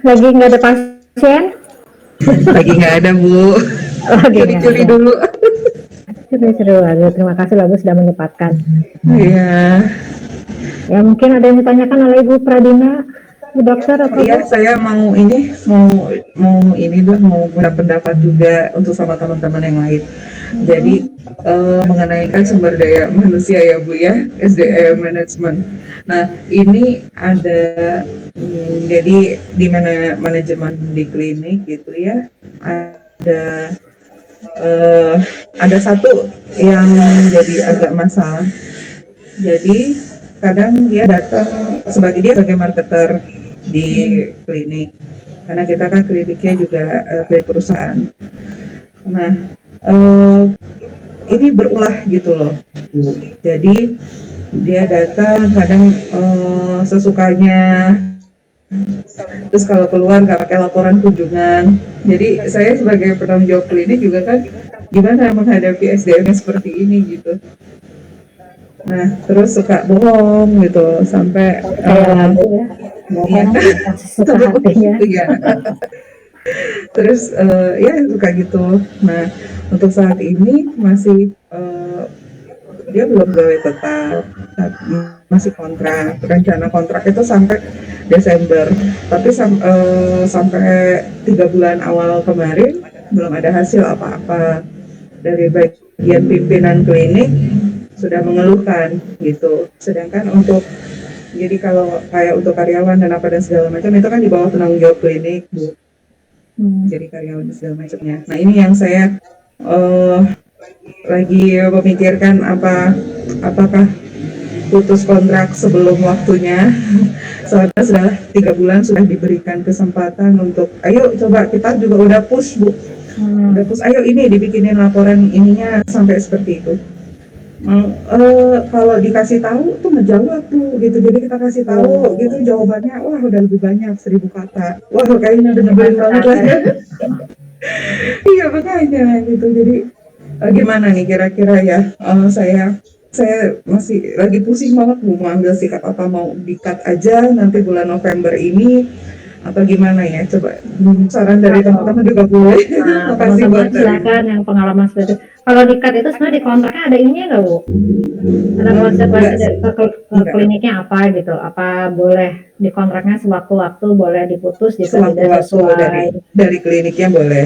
Lagi nggak ada pasien? Lagi nggak ada, Bu. Lagi nggak Curi-curi ada. dulu. Seru-seru. Aduh, terima kasih loh Bu sudah menyempatkan. Iya. Ya mungkin ada yang ditanyakan oleh Ibu Pradina, Bu Dokter atau Bu? Iya, saya mau ini tuh mau pendapat juga untuk sama teman-teman yang lain. Jadi mengenai kan sumber daya manusia ya Bu ya, SDM management. Nah ini ada jadi di mana manajemen di klinik gitu ya, eh, ada satu yang jadi agak masalah. Jadi kadang dia datang sebagai marketer di klinik, karena kita kan kliniknya juga klinik perusahaan. Nah ini berulah gitu loh. Jadi dia datang kadang sesukanya, terus kalau keluar nggak pakai laporan kunjungan. Jadi saya sebagai penanggung jawab klinik juga kan gimana menghadapi SDM yang seperti ini gitu. Nah terus suka bohong gitu sampai Kayak lagu ya, bohong suka hatinya. ya. Terus ya suka gitu. Nah untuk saat ini masih dia belum gawe tetap, masih kontrak. Rencana kontrak itu sampai Desember, tapi sampai 3 bulan awal kemarin belum ada hasil apa-apa. Dari bagian pimpinan klinik sudah mengeluhkan gitu. Sedangkan untuk jadi kalau kayak untuk karyawan dan apa dan segala macam itu kan di bawah penanggung jawab klinik, Bu. Jadi karyawan dan segala macamnya. Nah ini yang saya lagi memikirkan apakah putus kontrak sebelum waktunya. Soalnya sudah 3 bulan sudah diberikan kesempatan untuk ayo coba, kita juga udah push Bu, udah push, ayo ini dibikinin laporan ininya sampai seperti itu. Kalau dikasih tahu tuh ngejawab tuh gitu, jadi kita kasih tahu gitu jawabannya wah udah lebih banyak 1000 kata, wah kayaknya udah nyebelin banget lah. Iya makanya gitu. Jadi gimana nih kira-kira ya, saya masih lagi pusing banget mau ambil sikap apa, mau di-cut aja nanti bulan November ini atau gimana ya, coba saran dari teman-teman juga boleh. Nah, Makasih teman-teman buat silakan yang pengalaman seperti itu. Kalau di-cut itu sebenarnya di kontraknya ada ininya nggak Bu? Ada konsekuensi ke kliniknya apa gitu? Apa boleh di kontraknya sewaktu-waktu boleh diputus jika tidak sesuai? Dari kliniknya boleh.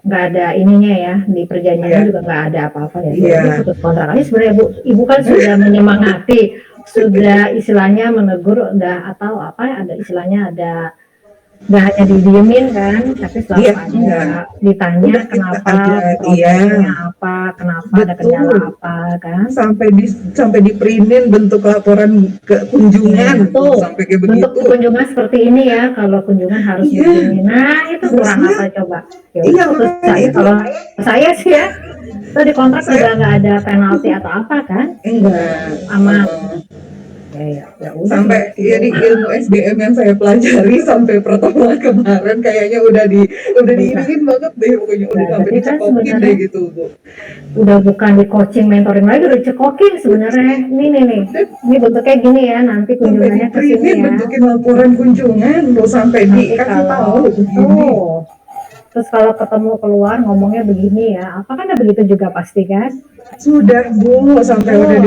Nggak ada ininya ya, di perjanjiannya juga nggak ada apa-apa ya. Jadi putus kontrak aja sebenarnya Bu. Ibu kan sudah menyemangati, sudah istilahnya menegur, udah atau apa ya, ada istilahnya ada nggak hanya didiemin kan, tapi selalu ada ditanya kenapa, prosesnya apa, kenapa ada kendala apa kan. Sampai diprintin bentuk laporan ke kunjungan tuh, sampai kayak begitu. Bentuk kunjungan seperti ini ya, kalau kunjungan harus begini. Nah itu kurang apa coba? Iya, kalau saya sih ya, itu di kontrak udah nggak ada penalti atau apa kan? Enggak, aman. Sampai jadi ilmu SDM yang saya pelajari sampai pertemuan kemarin kayaknya udah diiriin banget deh, pokoknya udah sampai dicekokin deh gitu Bu. Udah bukan di coaching mentoring lagi, udah dicekokin sebenarnya. Ini bentuknya gini ya, nanti kunjungannya ke sini ya. Bentukin laporan kunjungan lo sampai dikasih tahu begini. Terus kalau ketemu keluar ngomongnya begini ya, apa kan begitu juga pasti kan? Sudah Bu, sampai udah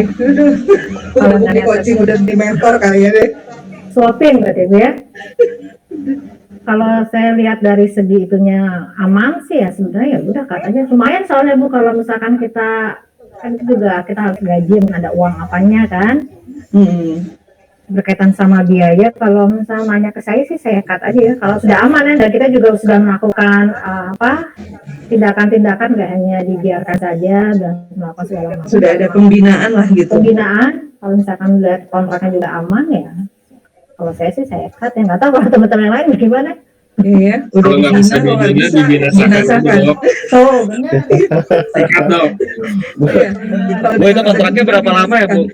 di coaching, udah di mentor kali ya deh. Suapin berarti Bu ya. Kalau saya lihat dari segi itunya aman sih ya sebenarnya, ya udah katanya lumayan soalnya Bu, kalau misalkan kita kan juga kita harus gaji, ada uang apanya kan. Berkaitan sama biaya, kalau misalnya nanya ke saya sih saya cut aja ya kalau sudah aman ya, dan kita juga sudah melakukan tindakan-tindakan, nggak hanya dibiarkan saja dan melakukan segala macam. Sudah ada pembinaan lah gitu. Pembinaan, kalau misalkan lihat kontraknya juga aman ya, kalau saya sih saya cut ya, nggak tahu kalau teman-teman yang lain bagaimana. Iya, udah dibina, kalau nggak bisa dibinasakan. Oh benar. Sikat dong. Bu, itu kontraknya berapa lama ya Bu?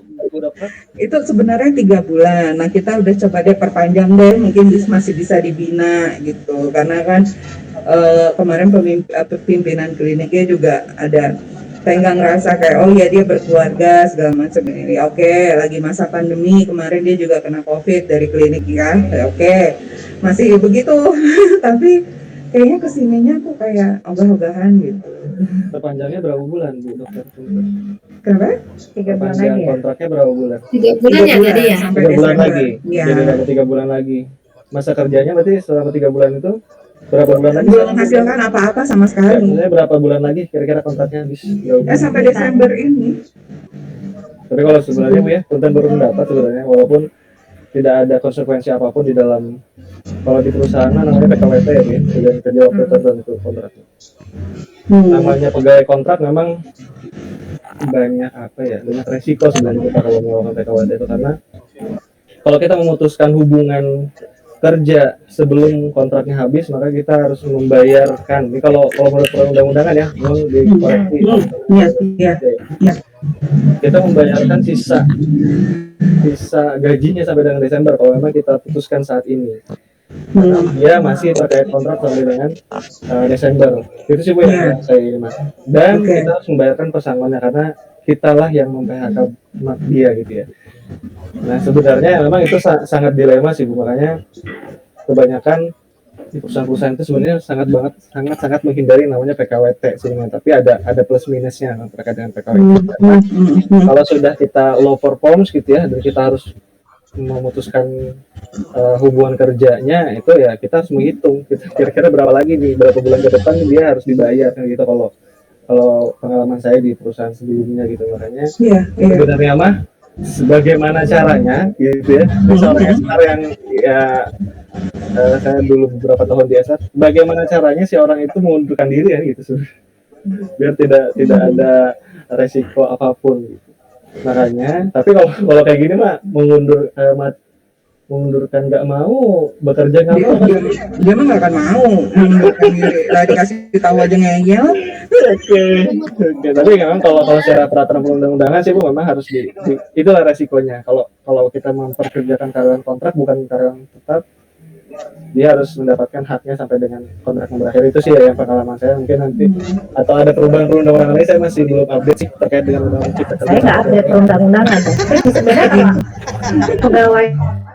Itu sebenarnya 3 bulan. Nah kita udah coba deh perpanjang deh, mungkin masih bisa dibina gitu, karena kan kemarin pimpinan kliniknya juga ada kayak nggak ngerasa kayak oh ya dia berkeluarga segala macam ini. Oke, lagi masa pandemi kemarin dia juga kena COVID dari klinik kan. Oke, masih begitu. Tapi kayaknya kesininya tuh kayak ogah-ogahan gitu. Perpanjangnya berapa bulan Bu Dokter? Kenapa? 3 bulan Perpanjang lagi ya. kontraknya berapa bulan? 3 bulan ya tadi ya. sampai 3 bulan Desember. lagi. Iya. Jadi ada 3 bulan lagi. Masa kerjanya berarti selama 3 bulan itu berapa bulan lagi? Belum menghasilkan apa-apa sama Ya, sekali. maksudnya berapa bulan lagi kira-kira kontraknya habis? Sampai Desember ini. Tapi kalau sebenarnya Bu ya, punten baru mendapat sebenarnya walaupun tidak ada konsekuensi apapun di dalam, kalau di perusahaan namanya PKWT ya Bu ya, sudah kerja waktu tertentu kontraknya. Namanya pegawai kontrak memang banyak apa ya, banyak resiko sebenarnya kita kalau melakukan PKWT itu, karena kalau kita memutuskan hubungan kerja sebelum kontraknya habis, maka kita harus membayarkan. Ini kalau menurut perundang-undangan ya, memang dikoreksi. Iya. Kita membayarkan sisa gajinya sampai dengan Desember kalau memang kita putuskan saat ini. Dia masih terkait kontrak sampai dengan Desember. Itu sih Bu yang saya ini Mas. Dan kita harus membayarkan pesangonnya karena kitalah yang mem-PHK dia gitu ya. Nah sebenarnya memang itu sangat dilema sih Bu, makanya kebanyakan di perusahaan-perusahaan itu sebenarnya sangat menghindari namanya PKWT sebenarnya, tapi ada plus minusnya terkait dengan PKWT. Kalau sudah kita low performance gitu ya, dan kita harus memutuskan hubungan kerjanya, itu ya kita harus menghitung kira-kira berapa lagi nih, berapa bulan ke depan dia harus dibayar gitu. Kalau pengalaman saya di perusahaan sebelumnya gitu, makanya sebenarnya mah sebagaimana caranya gitu ya, misalnya SR yang ya saya dulu beberapa tahun di SR, bagaimana caranya si orang itu mengundurkan diri ya gitu, biar tidak ada resiko apapun gitu. Makanya, tapi kalau kayak gini mah mengundurkan nggak mau, bekerja nggak mau, dia mah nggak akan mau mengundurkan diri. Lah dikasih tahu aja ngeyel. Oke. Tapi memang kalau secara peraturan perundang-undangan sih Bu memang harus itulah resikonya. Kalau kita memperkerjakan karyawan kontrak bukan karyawan tetap, dia harus mendapatkan haknya sampai dengan kontrak berakhir. Itu sih ya yang pengalaman saya. Mungkin nanti atau ada perubahan perundang-undangan lain, saya masih belum update sih terkait dengan undang-undang cipta kerja. Saya nggak update perundang-undangan. Tapi sebenarnya pegawai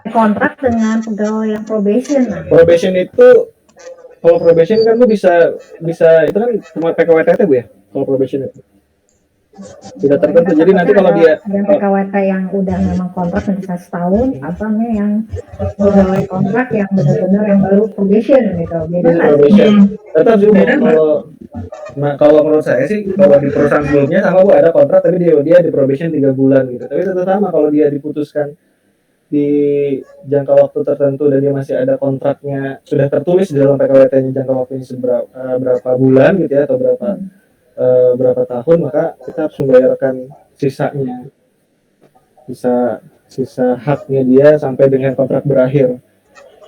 kontrak dengan pegawai yang probation. Probation itu, kalau probation kan Bu bisa itu kan cuma PKWT Bu ya. Kalau probation itu tidak tertentu. Jadi nanti kalau dia yang PKWT yang udah memang kontrak bisa setahun, apa nih yang pegawai kontrak yang benar-benar yang baru probation gitu. Beda kan? probation. Tetap juga kalau menurut saya sih, kalau di perusahaan sebelumnya sama Bu ada kontrak tapi dia di probation 3 bulan gitu. Tapi tetap sama kalau dia diputuskan di jangka waktu tertentu dan dia masih ada kontraknya sudah tertulis di dalam PKWT-nya jangka waktunya berapa bulan gitu ya, atau berapa tahun, maka kita harus membayarkan sisanya, sisa haknya dia sampai dengan kontrak berakhir.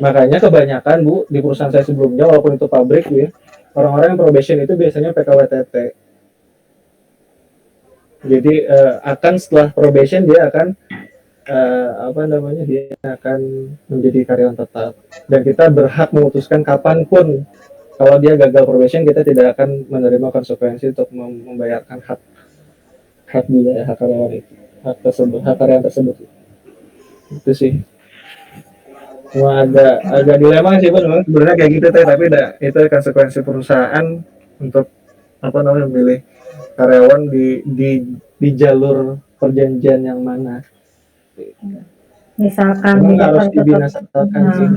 Makanya kebanyakan Bu di perusahaan saya sebelumnya, walaupun itu pabrik Bu ya, orang-orang yang probation itu biasanya PKWTT. Jadi akan setelah probation dia akan dia akan menjadi karyawan tetap, dan kita berhak memutuskan kapanpun kalau dia gagal probation, kita tidak akan menerima konsekuensi untuk membayarkan hak dia, hak karyawan itu, hak karyawan tersebut. Itu sih cuma agak dilema sih Bu, sebenarnya kayak gitu tapi itu konsekuensi perusahaan untuk memilih karyawan di jalur perjanjian yang mana. Misalkan memang harus dibinasakan sih.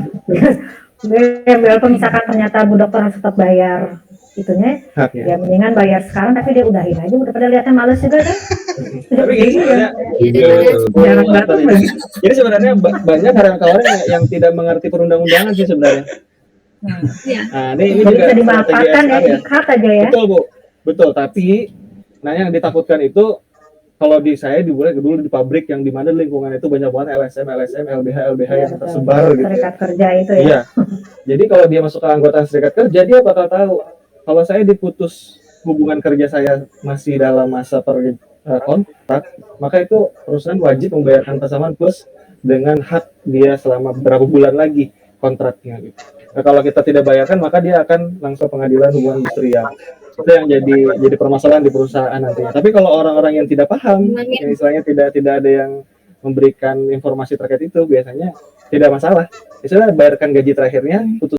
Walaupun misalkan ternyata Bu Dokter harus tetap bayar itunya, ya mendingan bayar sekarang tapi dia udahin aja, udah pada lihatnya males juga kan. Tapi jadi sebenarnya banyak karyawan yang tidak mengerti perundang-undangan sih sebenarnya. Nah, ini juga bisa dimanfaatkan ya, hak aja ya. Betul Bu, betul. Tapi yang ditakutkan itu, kalau di saya dulu di pabrik yang dimana lingkungan itu banyak banget LSM, LBH yang tersebar gitu. Serikat kerja itu ya. Iya. Jadi kalau dia masuk ke anggota serikat kerja, dia bakal tahu kalau saya diputus hubungan kerja saya masih dalam masa kontrak, maka itu perusahaan wajib membayarkan pesangon plus dengan hak dia selama berapa bulan lagi kontraknya gitu. Nah, kalau kita tidak bayarkan, maka dia akan langsung pengadilan hubungan industrial. Itu yang jadi permasalahan di perusahaan nantinya. Tapi kalau orang-orang yang tidak paham, yang istilahnya tidak ada yang memberikan informasi terkait itu, biasanya tidak masalah. Misalnya bayarkan gaji terakhirnya, putus